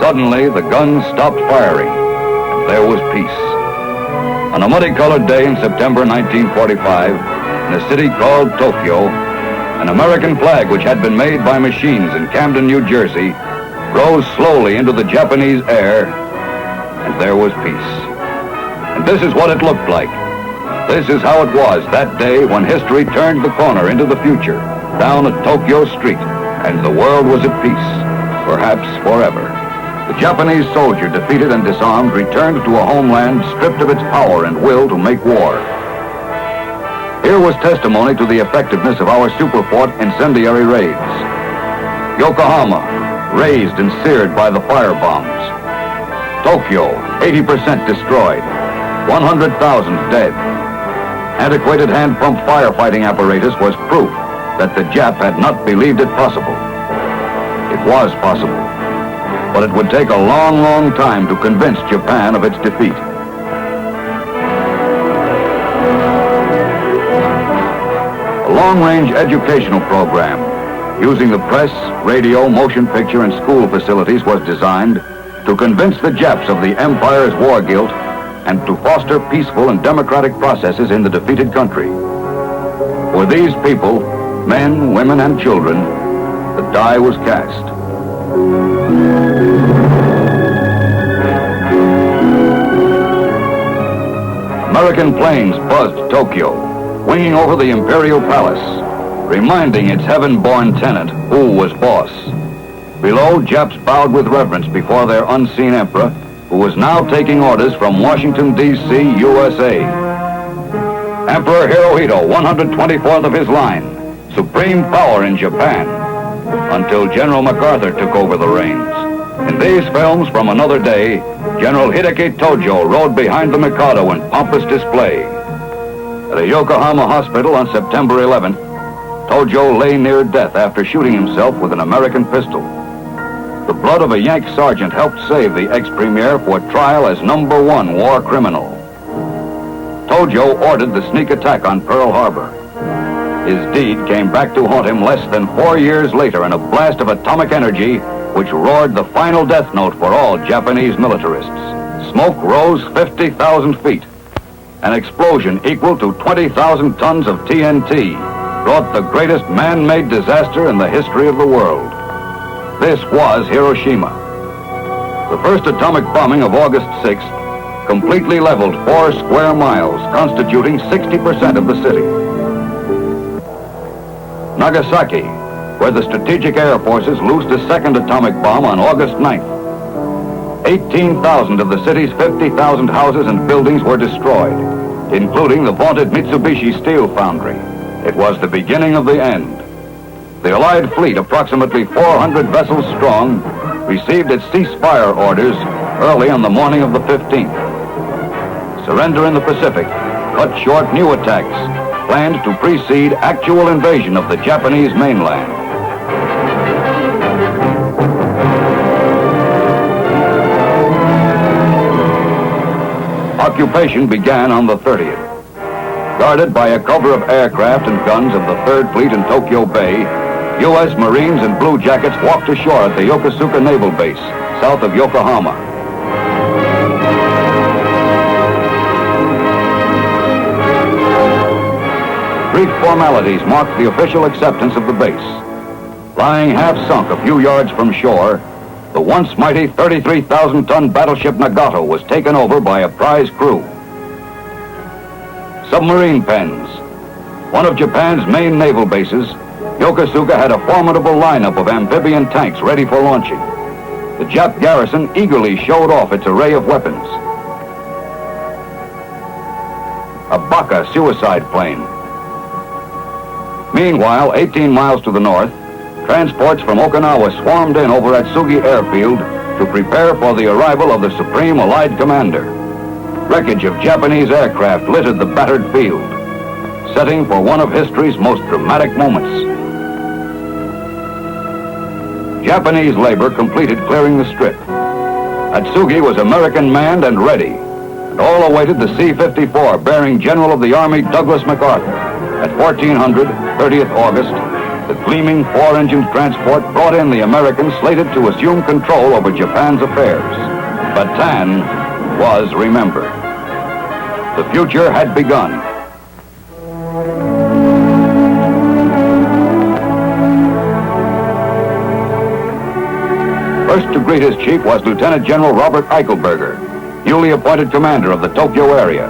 Suddenly, the guns stopped firing, and there was peace. On a muddy-colored day in September 1945, in a city called Tokyo, an American flag which had been made by machines in Camden, New Jersey, rose slowly into the Japanese air, and there was peace. And this is what it looked like. This is how it was that day when history turned the corner into the future, down a Tokyo street, and the world was at peace, perhaps forever. The Japanese soldier, defeated and disarmed, returned to a homeland stripped of its power and will to make war. Here was testimony to the effectiveness of our Superfort incendiary raids. Yokohama, razed and seared by the fire bombs. Tokyo, 80% destroyed, 100,000 dead. Antiquated hand pump firefighting apparatus was proof that the Jap had not believed it possible. It was possible, but it would take a long, long time to convince Japan of its defeat. A long-range educational program using the press, radio, motion picture, and school facilities was designed to convince the Japs of the Empire's war guilt and to foster peaceful and democratic processes in the defeated country. For these people, men, women, and children, the die was cast. American planes buzzed Tokyo, winging over the Imperial Palace, reminding its heaven-born tenant who was boss. Below, Japs bowed with reverence before their unseen emperor, who was now taking orders from Washington, D.C., USA. Emperor Hirohito, 124th of his line, supreme power in Japan, until General MacArthur took over the reins. In these films from another day, General Hideki Tojo rode behind the Mikado in pompous display. At a Yokohama hospital on September 11th, Tojo lay near death after shooting himself with an American pistol. The blood of a Yank sergeant helped save the ex-premier for trial as #1 war criminal. Tojo ordered the sneak attack on Pearl Harbor. His deed came back to haunt him less than 4 years later in a blast of atomic energy which roared the final death note for all Japanese militarists. Smoke rose 50,000 feet. An explosion equal to 20,000 tons of TNT brought the greatest man-made disaster in the history of the world. This was Hiroshima. The first atomic bombing of August 6th completely leveled 4 square miles, constituting 60% of the city. Nagasaki, where the Strategic Air Forces loosed a second atomic bomb on August 9th. 18,000 of the city's 50,000 houses and buildings were destroyed, including the vaunted Mitsubishi steel foundry. It was the beginning of the end. The Allied fleet, approximately 400 vessels strong, received its ceasefire orders early on the morning of the 15th. Surrender in the Pacific cut short new attacks planned to precede actual invasion of the Japanese mainland. Occupation began on the 30th. Guarded by a cover of aircraft and guns of the 3rd Fleet in Tokyo Bay, U.S. Marines and Blue Jackets walked ashore at the Yokosuka Naval Base, south of Yokohama. Brief formalities marked the official acceptance of the base. Lying half-sunk a few yards from shore, the once mighty 33,000-ton battleship Nagato was taken over by a prize crew. Submarine pens. One of Japan's main naval bases, Yokosuka had a formidable lineup of amphibian tanks ready for launching. The Jap garrison eagerly showed off its array of weapons. A Baka suicide plane. Meanwhile, 18 miles to the north, transports from Okinawa swarmed in over at Sugi Airfield to prepare for the arrival of the Supreme Allied Commander. Wreckage of Japanese aircraft littered the battered field, setting for one of history's most dramatic moments. Japanese labor completed clearing the strip. At Sugi was American manned and ready, and all awaited the C-54 bearing General of the Army Douglas MacArthur at 1400, 30th August, The gleaming four-engined transport brought in the Americans slated to assume control over Japan's affairs. Bataan was remembered. The future had begun. First to greet his chief was Lieutenant General Robert Eichelberger, newly appointed commander of the Tokyo area.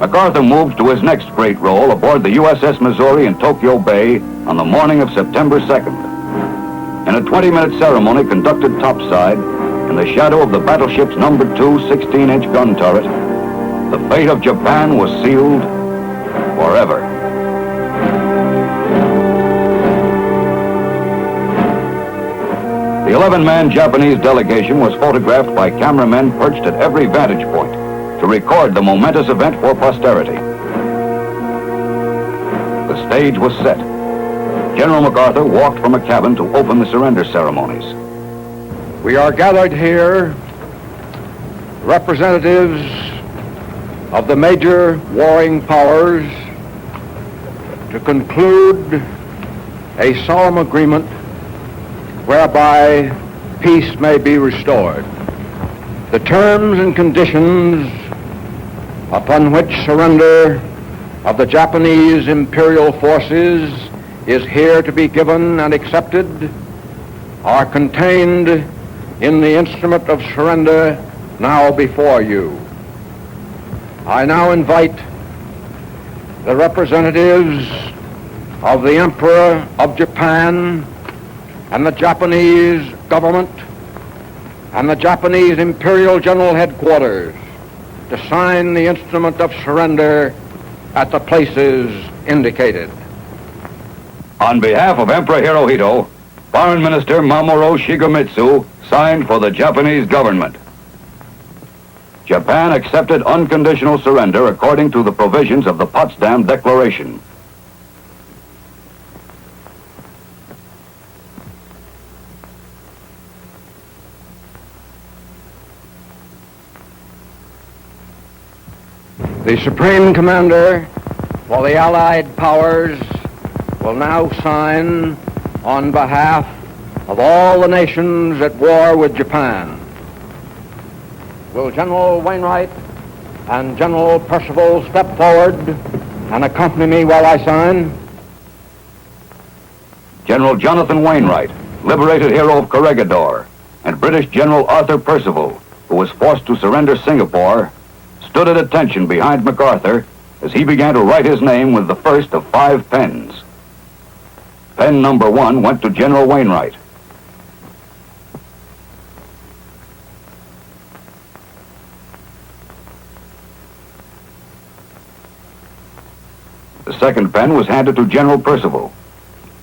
MacArthur moved to his next great role aboard the USS Missouri in Tokyo Bay on the morning of September 2nd. In a 20-minute ceremony conducted topside, in the shadow of the battleship's No. 2 16-inch gun turret, the fate of Japan was sealed forever. The 11-man Japanese delegation was photographed by cameramen perched at every vantage point to record the momentous event for posterity. The stage was set. General MacArthur walked from a cabin to open the surrender ceremonies. We are gathered here, representatives of the major warring powers, to conclude a solemn agreement whereby peace may be restored. The terms and conditions upon which surrender of the Japanese imperial forces is here to be given and accepted are contained in the instrument of surrender now before you. I now invite the representatives of the Emperor of Japan and the Japanese government and the Japanese Imperial General Headquarters to sign the instrument of surrender at the places indicated. On behalf of Emperor Hirohito, Foreign Minister Mamoru Shigemitsu signed for the Japanese government. Japan accepted unconditional surrender according to the provisions of the Potsdam Declaration. The Supreme Commander for the Allied Powers will now sign on behalf of all the nations at war with Japan. Will General Wainwright and General Percival step forward and accompany me while I sign? General Jonathan Wainwright, liberated hero of Corregidor, and British General Arthur Percival, who was forced to surrender Singapore, stood at attention behind MacArthur as he began to write his name with the first of 5 pens. Pen number 1 went to General Wainwright. The second pen was handed to General Percival.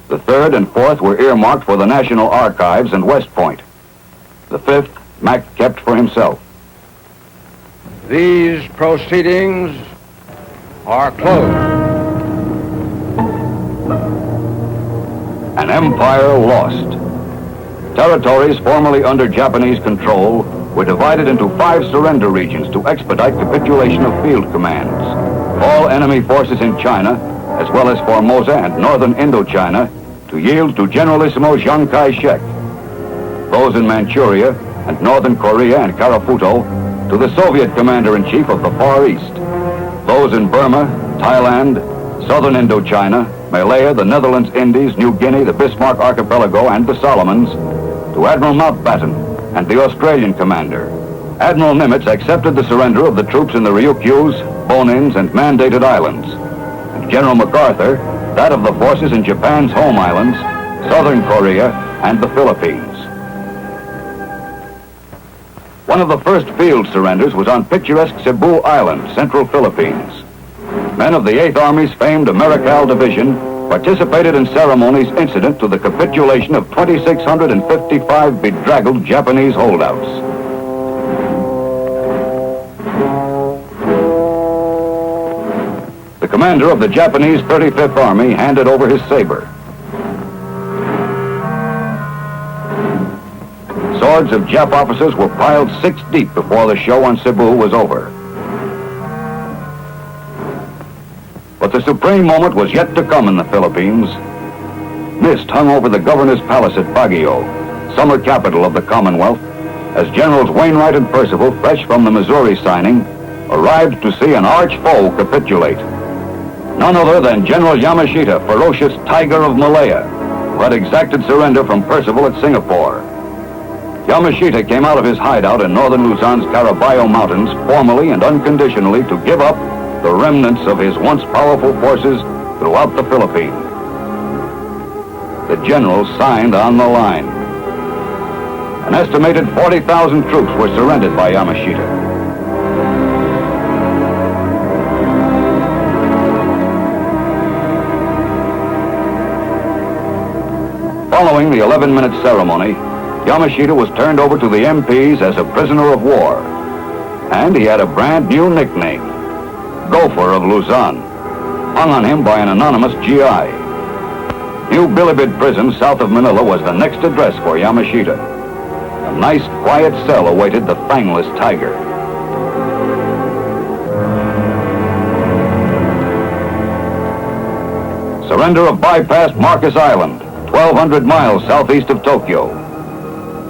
The third and fourth were earmarked for the National Archives and West Point. The fifth, Mac kept for himself. These proceedings are closed. An empire lost. Territories formerly under Japanese control were divided into 5 surrender regions to expedite capitulation of field commands. All enemy forces in China, as well as Formosa and northern Indochina, to yield to Generalissimo Chiang Kai-shek. Those in Manchuria and northern Korea and Karafuto to the Soviet commander-in-chief of the Far East. Those in Burma, Thailand, southern Indochina, Malaya, the Netherlands, Indies, New Guinea, the Bismarck Archipelago, and the Solomons, to Admiral Mountbatten and the Australian commander. Admiral Nimitz accepted the surrender of the troops in the Ryukyus, Bonins, and Mandated Islands, and General MacArthur that of the forces in Japan's home islands, southern Korea, and the Philippines. One of the first field surrenders was on picturesque Cebu Island, central Philippines. Men of the 8th Army's famed Americal Division participated in ceremonies incident to the capitulation of 2,655 bedraggled Japanese holdouts. The commander of the Japanese 35th Army handed over his saber. So hordes of Jap officers were piled 6 deep before the show on Cebu was over. But the supreme moment was yet to come in the Philippines. Mist hung over the governor's palace at Baguio, summer capital of the Commonwealth, as Generals Wainwright and Percival, fresh from the Missouri signing, arrived to see an arch foe capitulate. None other than General Yamashita, ferocious tiger of Malaya, who had exacted surrender from Percival at Singapore. Yamashita came out of his hideout in northern Luzon's Caraballo Mountains formally and unconditionally to give up the remnants of his once powerful forces throughout the Philippines. The generals signed on the line. An estimated 40,000 troops were surrendered by Yamashita. Following the 11-minute ceremony, Yamashita was turned over to the MPs as a prisoner of war, and he had a brand new nickname, Gopher of Luzon, hung on him by an anonymous GI. New Bilibid prison south of Manila was the next address for Yamashita. A nice, quiet cell awaited the fangless tiger. Surrender of bypassed Marcus Island, 1,200 miles southeast of Tokyo.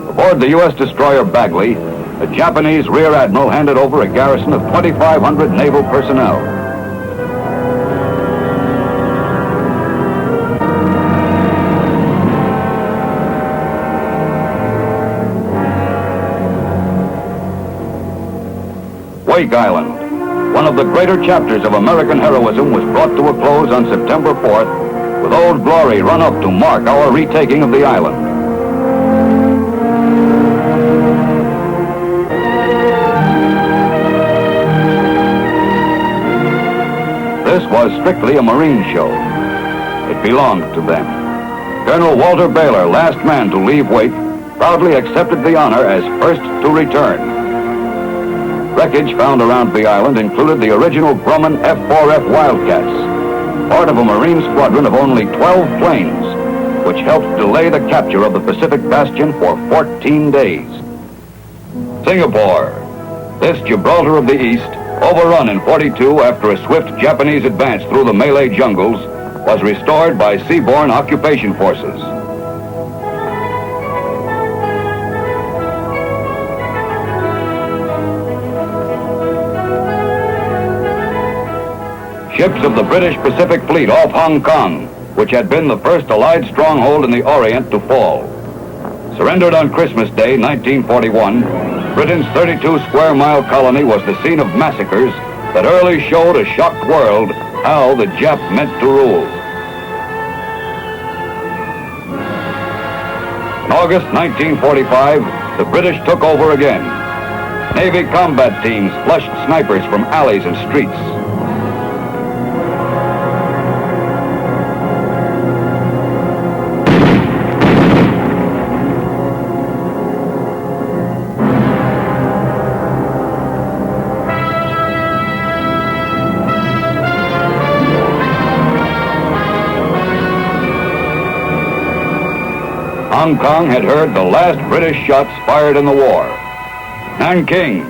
Aboard the U.S. destroyer Bagley, the Japanese rear admiral handed over a garrison of 2,500 naval personnel. Wake Island, one of the greater chapters of American heroism, was brought to a close on September 4th, with Old Glory run up to mark our retaking of the island. This was strictly a Marine show. It belonged to them. Colonel Walter Baylor, last man to leave Wake, proudly accepted the honor as first to return. Wreckage found around the island included the original Grumman F-4F Wildcats, part of a Marine squadron of only 12 planes, which helped delay the capture of the Pacific Bastion for 14 days. Singapore, this Gibraltar of the East, overrun in 42 after a swift Japanese advance through the Malay jungles, was restored by seaborne occupation forces. Ships of the British Pacific Fleet off Hong Kong, which had been the first Allied stronghold in the Orient to fall. Surrendered on Christmas Day, 1941, Britain's 32-square-mile colony was the scene of massacres that early showed a shocked world how the Jap meant to rule. In August 1945, the British took over again. Navy combat teams flushed snipers from alleys and streets. Hong Kong had heard the last British shots fired in the war. Nanking.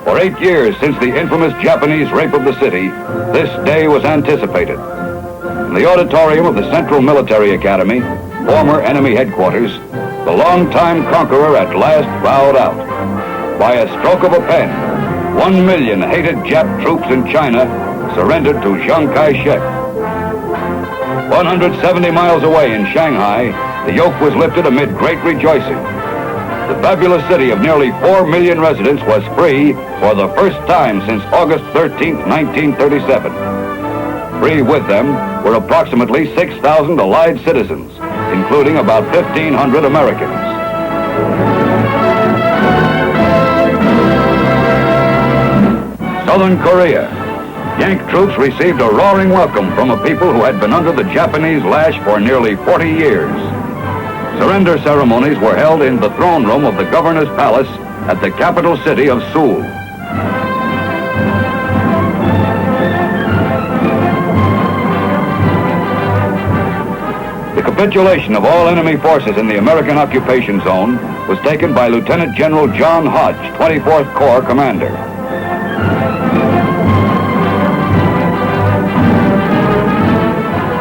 For 8 years since the infamous Japanese rape of the city, this day was anticipated. In the auditorium of the Central Military Academy, former enemy headquarters, the longtime conqueror at last bowed out. By a stroke of a pen, 1 million hated Jap troops in China surrendered to Chiang Kai-shek. 170 miles away in Shanghai, the yoke was lifted amid great rejoicing. The fabulous city of nearly 4 million residents was free for the first time since August 13, 1937. Free with them were approximately 6,000 Allied citizens, including about 1,500 Americans. Southern Korea. Yank troops received a roaring welcome from a people who had been under the Japanese lash for nearly 40 years. Surrender ceremonies were held in the throne room of the governor's palace at the capital city of Seoul. The capitulation of all enemy forces in the American occupation zone was taken by Lieutenant General John Hodge, 24th Corps Commander.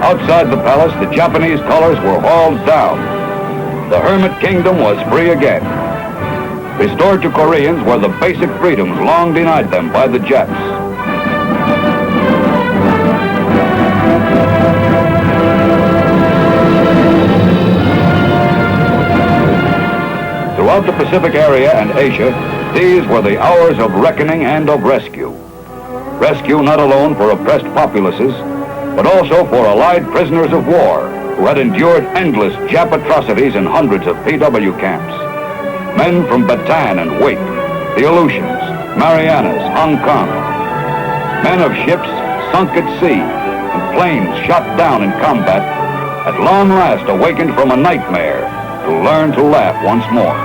Outside the palace, the Japanese colors were hauled down. The Hermit Kingdom was free again. Restored to Koreans were the basic freedoms long denied them by the Japs. Throughout the Pacific area and Asia, these were the hours of reckoning and of rescue. Rescue not alone for oppressed populaces, but also for Allied prisoners of war who had endured endless Jap atrocities in hundreds of PW camps. Men from Bataan and Wake, the Aleutians, Marianas, Hong Kong. Men of ships sunk at sea and planes shot down in combat, at long last awakened from a nightmare to learn to laugh once more.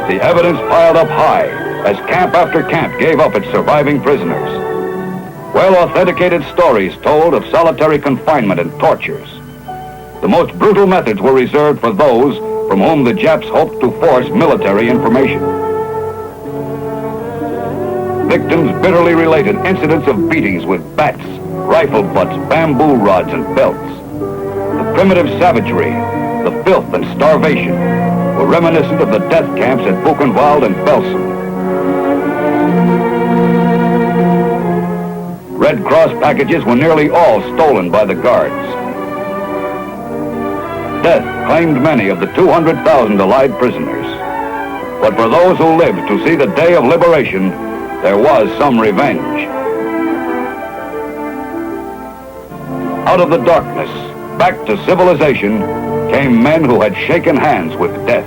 The evidence piled up high as camp after camp gave up its surviving prisoners. Well-authenticated stories told of solitary confinement and tortures. The most brutal methods were reserved for those from whom the Japs hoped to force military information. Victims bitterly related incidents of beatings with bats, rifle butts, bamboo rods, and belts. The primitive savagery, the filth and starvation were reminiscent of the death camps at Buchenwald and Belsen. Red Cross packages were nearly all stolen by the guards. Death claimed many of the 200,000 Allied prisoners. But for those who lived to see the day of liberation, there was some revenge. Out of the darkness, back to civilization, came men who had shaken hands with death.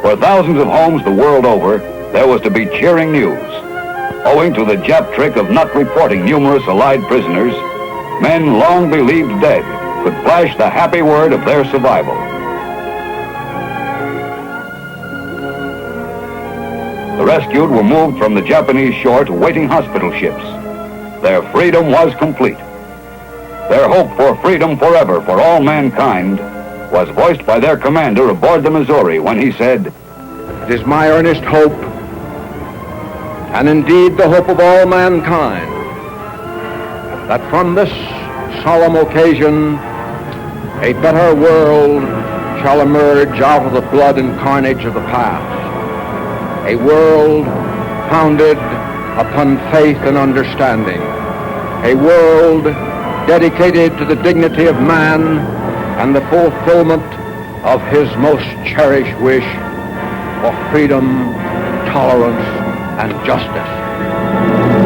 For thousands of homes the world over, there was to be cheering news. Owing to the Jap trick of not reporting numerous Allied prisoners, men long believed dead could flash the happy word of their survival. The rescued were moved from the Japanese shore to waiting hospital ships. Their freedom was complete. Their hope for freedom forever for all mankind was voiced by their commander aboard the Missouri when he said, "It is my earnest hope, and indeed the hope of all mankind, that from this solemn occasion a better world shall emerge out of the blood and carnage of the past, a world founded upon faith and understanding, a world dedicated to the dignity of man and the fulfillment of his most cherished wish for freedom, tolerance, and justice."